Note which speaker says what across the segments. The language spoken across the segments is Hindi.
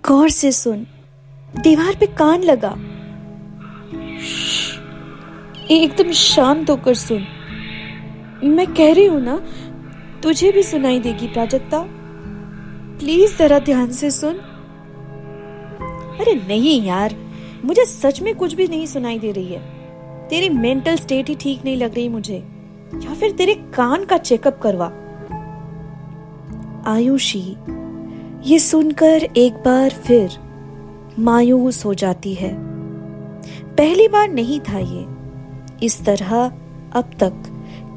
Speaker 1: गौर से सुन, दीवार पे कान लगा, एकदम शांत होकर सुन। मैं कह रही हूं ना, तुझे भी सुनाई देगी प्राजक्ता। प्लीज जरा ध्यान से सुन। अरे नहीं यार, मुझे सच में कुछ भी नहीं सुनाई दे रही है। तेरी मेंटल स्टेट ही ठीक नहीं लग रही मुझे, या फिर तेरे कान का चेकअप करवा। आयुषी ये सुनकर एक बार फिर मायूस हो जाती है। पहली बार नहीं था ये। इस तरह अब तक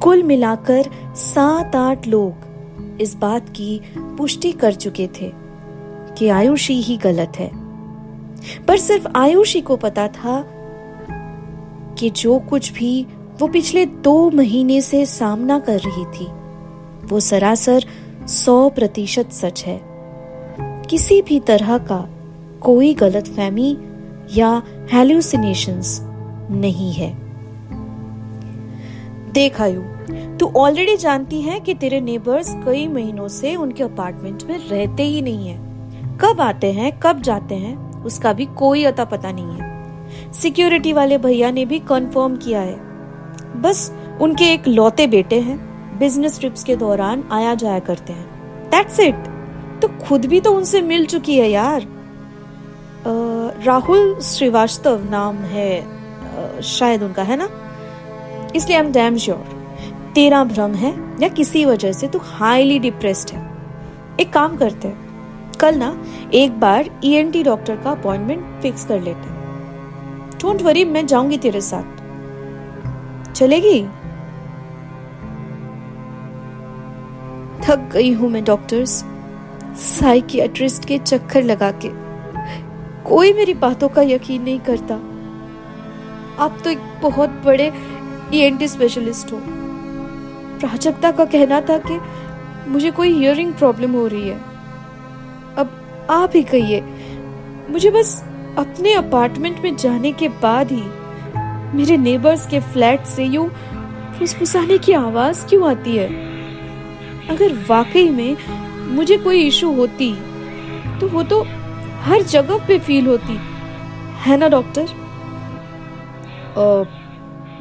Speaker 1: कुल मिलाकर 7-8 लोग इस बात की पुष्टि कर चुके थे कि आयुषी ही गलत है। पर सिर्फ आयुषी को पता था कि जो कुछ भी वो पिछले 2 महीने से सामना कर रही थी वो सरासर 100% सच है। किसी भी तरह का कोई गलतफहमी या हैलुसिनेशंस नहीं है। देख आयु, तू ऑलरेडी जानती है कि तेरे नेबर्स कई महीनों से उनके अपार्टमेंट में रहते ही नहीं है। कब आते हैं कब जाते हैं उसका भी कोई अता पता नहीं है। सिक्योरिटी वाले भैया ने भी कंफर्म किया है। बस उनके एक लौते बेटे हैं, बिजनेस ट्रिप्स के दौरान आया जाया करते हैं। That's it. तो खुद भी तो उनसे मिल चुकी है यार। राहुल श्रीवास्तव नाम है शायद उनका, है ना? इसलिए आई एम डैम श्योर तेरा भ्रम है या किसी वजह से तू हाईली डिप्रेस्ड है। एक काम करते हैं, कल ना एक बार ईएनटी डॉक्टर का अपॉइंटमेंट फिक्स कर लेते हैं। डोंट वरी, मैं जाऊंगी तेरे साथ। चलेगी? थक गई हूं मैं डॉक्टर्स, साइकियाट्रिस्ट के चक्कर लगा के। कोई मेरी बातों का यकीन नहीं करता। आप तो एक बहुत बड़े ईएनटी स्पेशलिस्ट हो। प्राजक्ता का कहना था कि मुझे कोई हियरिंग प्रॉब्लम हो रही है। अब आप ही कहिए, मुझे बस अपने अपार्टमेंट में जाने के बाद ही मेरे नेबर्स के फ्लैट से यूं फुसफुसाने की आवाज क्यों आती है? अगर वाकई में मुझे कोई इशू होती तो वो तो हर जगह पे फील होती, है ना डॉक्टर?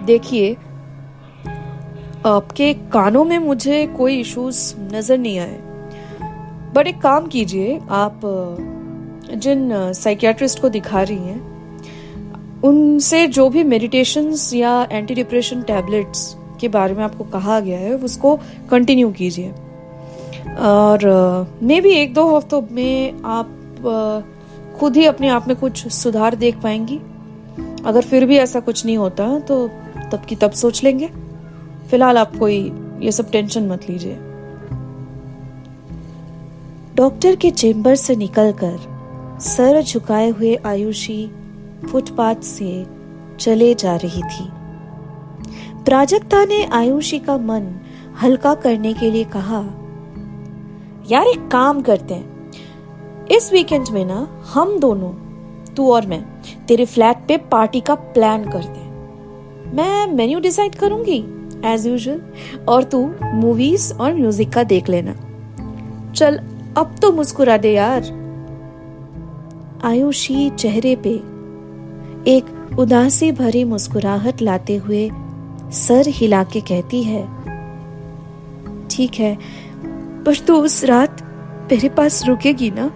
Speaker 1: देखिए, आपके कानों में मुझे कोई इश्यूज नजर नहीं आए। बट एक काम कीजिए, आप जिन साइकियाट्रिस्ट को दिखा रही हैं उनसे जो भी मेडिटेशंस या एंटी डिप्रेशन टैबलेट्स के बारे में आपको कहा गया है उसको कंटिन्यू कीजिए। और मे भी 1-2 हफ्तों में आप खुद ही अपने आप में कुछ सुधार देख पाएंगी। अगर फिर भी ऐसा कुछ नहीं होता तो तब की तब सोच लेंगे। फिलहाल आप कोई ये सब टेंशन मत लीजिए। डॉक्टर के चेंबर से निकलकर सर झुकाए हुए आयुषी फुटपाथ से चले जा रही थी। प्राजक्ता ने आयुषी का मन हल्का करने के लिए कहा, यार एक काम करते हैं, इस वीकेंड में ना हम दोनों, तू और मैं, तेरे फ्लैट पे पार्टी का प्लान करते हैं। मैं मेन्यू डिसाइड करूंगी एज यूजुअल, और तू मूवीज और म्यूजिक का देख लेना। चल अब तो मुस्कुरा दे यार। आयुषी चेहरे पे एक उदासी भरी मुस्कुराहट लाते हुए सर हिला के कहती है, ठीक है, पर तू उस रात मेरे पास रुकेगी ना?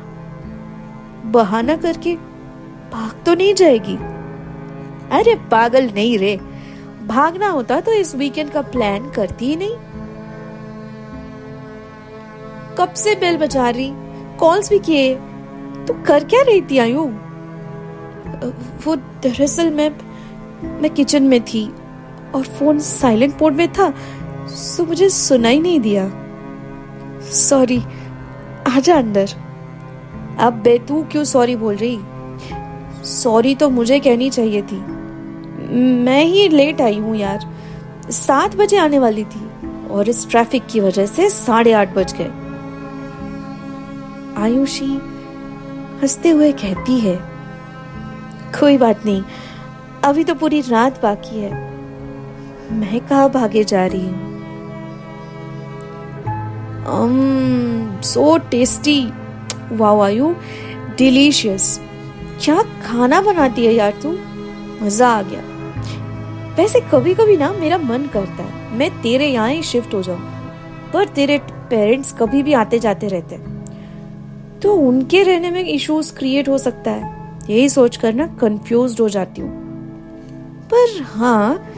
Speaker 1: बहाना करके भाग तो नहीं जाएगी? अरे पागल नहीं रे, भागना होता तो इस वीकेंड का प्लान करती ही नहीं। कब से बेल बजा रही, कॉल्स भी किए, तू कर क्या रही थी आयु? वो दरअसल मैं किचन में थी और फोन साइलेंट मोड में था, सो मुझे सुनाई नहीं दिया। सॉरी, आजा अंदर। अब बे तू क्यों सॉरी बोल रही? सॉरी तो मुझे कहनी चाहिए थी। मैं ही लेट आई हूँ यार, 7 बजे आने वाली थी और इस ट्रैफिक की वजह से 8:30 बज गए। आयुषी हंसते हुए कहती है, कोई बात नहीं, अभी तो पूरी रात बाकी है। मैं कहाँ भागे जा रही हूँ। So tasty. वाओ आयु, डिलीशियस। क्या खाना बनाती है यार तू, मजा आ गया। वैसे कभी कभी ना मेरा मन करता है मैं तेरे यहाँ ही शिफ्ट हो जाऊं, पर तेरे पेरेंट्स कभी भी आते जाते रहते हैं तो उनके रहने में इश्यूज क्रिएट हो सकता है, यही सोचकर ना कंफ्यूज्ड हो जाती हूँ। पर हाँ,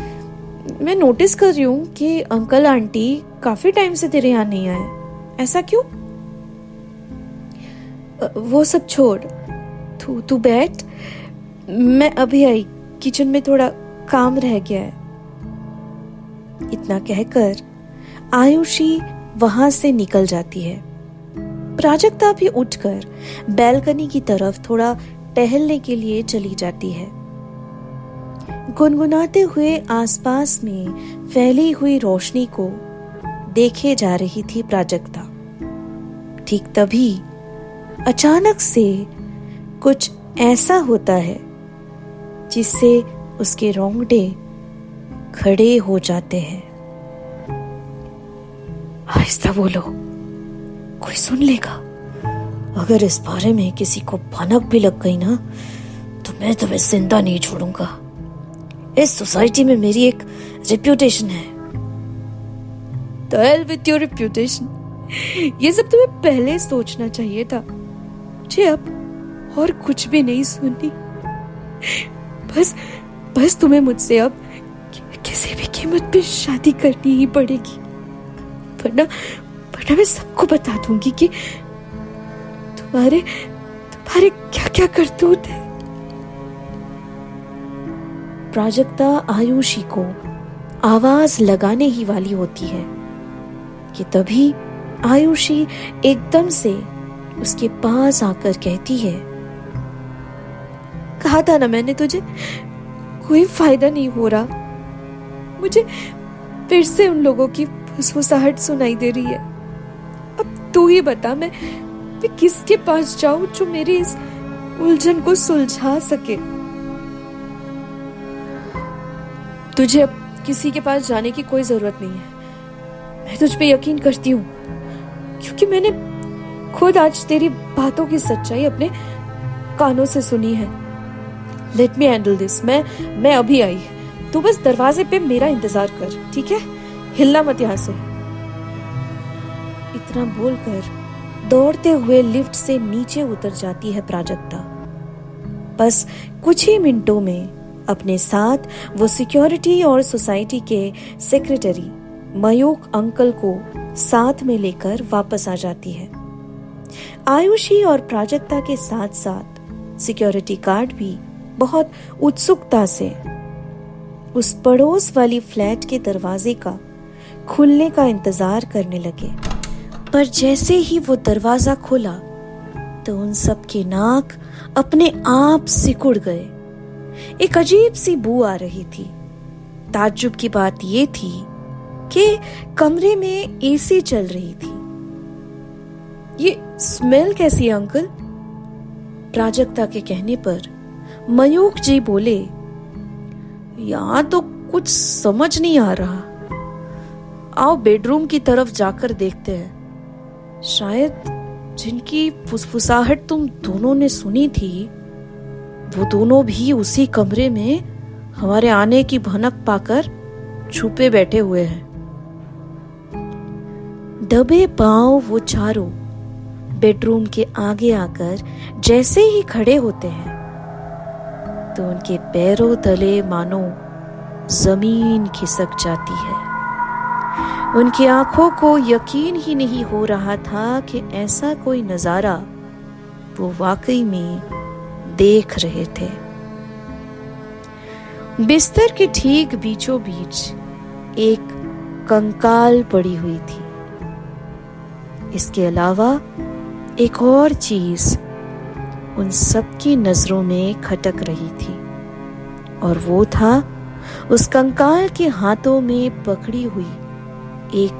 Speaker 1: मैं नोटिस कर रही हूँ कि अंकल आंटी काफी टाइम से तेरे यहाँ नहीं आए, ऐसा क्यों? वो सब छोड़, तू बैठ, मैं अभी आई, किचन में थोड़ा काम रह गया है। इतना कहकर आयुषी वहां से निकल जाती है। प्राजक्ता भी उठकर बैल्कनी की तरफ थोड़ा टहलने के लिए चली जाती है। गुनगुनाते हुए आसपास में फैली हुई रोशनी को देखे जा रही थी प्राजक्ता। ठीक तभी अचानक से कुछ ऐसा होता है जिससे उसके रोंगटे खड़े हो जाते हैं। आहिस्ता बोलो, कोई सुन लेगा। अगर इस बारे में किसी को भनक भी लग गई ना तो मैं तुम्हें जिंदा नहीं छोड़ूंगा। इस सोसाइटी में मेरी एक रेप्यूटेशन है। तो हेल विथ योर रेप्यूटेशन, ये सब तुम्हें पहले सोचना चाहिए था। मुझे अब और कुछ भी नहीं सुननी। बस तुम्हें मुझसे अब किसी भी कीमत पे शादी करनी ही पड़ेगी, वरना मैं सबको बता दूंगी कि तुम्हारे क्या क्या करतूत है। प्राजक्ता आयुषी को आवाज लगाने ही वाली होती है कि तभी आयुषी एकदम से उसके पास आकर कहती है, कहा था ना मैंने तुझे, कोई फायदा नहीं हो रहा। मुझे फिर से उन लोगों की फुसफुसाहट सुनाई दे रही है। अब तू ही बता, मैं किसके पास जाऊं जो मेरी इस उलझन को सुलझा सके। तुझे अब किसी के पास जाने की कोई जरूरत नहीं है। मैं तुझ पे यकीन करती हूँ क्योंकि मैंने खुद आज तेरी बातों की सच्चाई अपने कानों से सुनी है। Let me handle this. मैं अभी आई, तू बस दरवाजे पे मेरा इंतजार कर, ठीक है? हिलना मत यहां से। इतना बोलकर दौड़ते हुए लिफ्ट से नीचे उतर जाती है प्राजक्ता। बस कुछ ही मिनटों में अपने साथ वो सिक्योरिटी और सोसाइटी के सेक्रेटरी मयूक अंकल को साथ में लेकर वापस आ जाती है। आयुषी और प्राजक्ता के साथ साथ सिक्योरिटी गार्ड भी बहुत उत्सुकता से उस पड़ोस वाली फ्लैट के दरवाजे का खुलने का इंतजार करने लगे। पर जैसे ही वो दरवाजा खुला तो उन सब के नाक अपने आप सिकुड़ गए। एक अजीब सी बू आ रही थी। ताज्जुब की बात ये थी कि कमरे में एसी चल रही थी। ये स्मेल कैसी है अंकल? प्राजक्ता के कहने पर मयूक जी बोले, यहां तो कुछ समझ नहीं आ रहा। आओ बेडरूम की तरफ जाकर देखते हैं। शायद जिनकी फुसफुसाहट तुम दोनों ने सुनी थी वो दोनों भी उसी कमरे में हमारे आने की भनक पाकर छुपे बैठे हुए हैं। दबे पांव वो चारों बेडरूम के आगे आकर जैसे ही खड़े होते हैं तो उनके पैरों तले मानो जमीन खिसक जाती है। उनकी आंखों को यकीन ही नहीं हो रहा था कि ऐसा कोई नजारा वो वाकई में देख रहे थे। बिस्तर के ठीक बीचों बीच एक कंकाल पड़ी हुई थी। इसके अलावा एक और चीज उन सबकी नजरों में खटक रही थी और वो था उस कंकाल के हाथों में पकड़ी हुई एक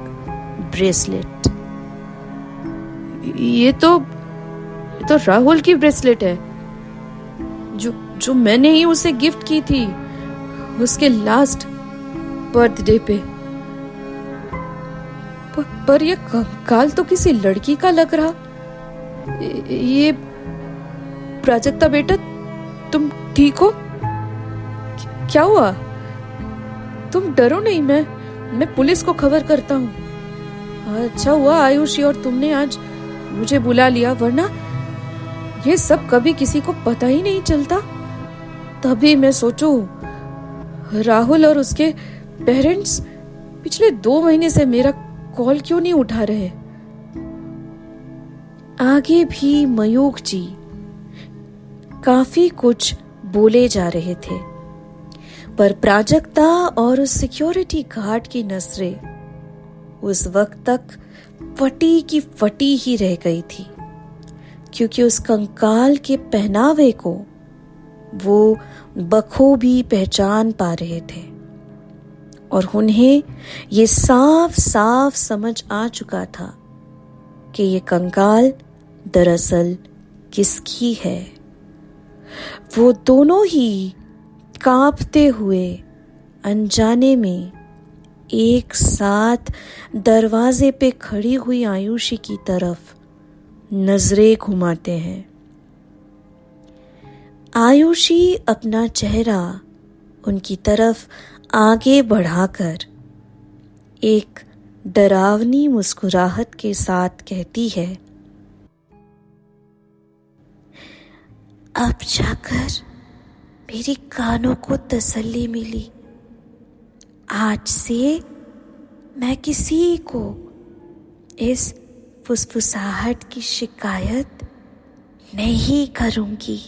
Speaker 1: ब्रेसलेट। ये तो राहुल की ब्रेसलेट है जो मैंने ही उसे गिफ्ट की थी उसके लास्ट बर्थडे पे। पर ये कंकाल तो किसी लड़की का लग रहा।
Speaker 2: प्राजक्ता बेटा, तुम ठीक हो? क्या हुआ? तुम डरो नहीं, मैं पुलिस को खबर करता हूँ। अच्छा हुआ आयुषी और तुमने आज मुझे बुला लिया, वरना ये सब कभी किसी को पता ही नहीं चलता। तभी मैं सोचूं, राहुल और उसके पेरेंट्स पिछले 2 महीने से मेरा कॉल क्यों नहीं उठा रहे।
Speaker 1: आगे भी मयूख जी काफी कुछ बोले जा रहे थे, पर प्राजक्ता और उस सिक्योरिटी गार्ड की नजरें उस वक्त तक फटी की फटी ही रह गई थी, क्योंकि उस कंकाल के पहनावे को वो बखूबी पहचान पा रहे थे और उन्हें ये साफ साफ समझ आ चुका था कि ये कंकाल दरअसल किसकी है। वो दोनों ही कांपते हुए अनजाने में एक साथ दरवाजे पे खड़ी हुई आयुषी की तरफ नजरें घुमाते हैं। आयुषी अपना चेहरा उनकी तरफ आगे बढ़ाकर एक डरावनी मुस्कुराहट के साथ कहती है, अब जाकर मेरी कानों को तसल्ली मिली। आज से मैं किसी को इस फुसफुसाहट की शिकायत नहीं करूंगी।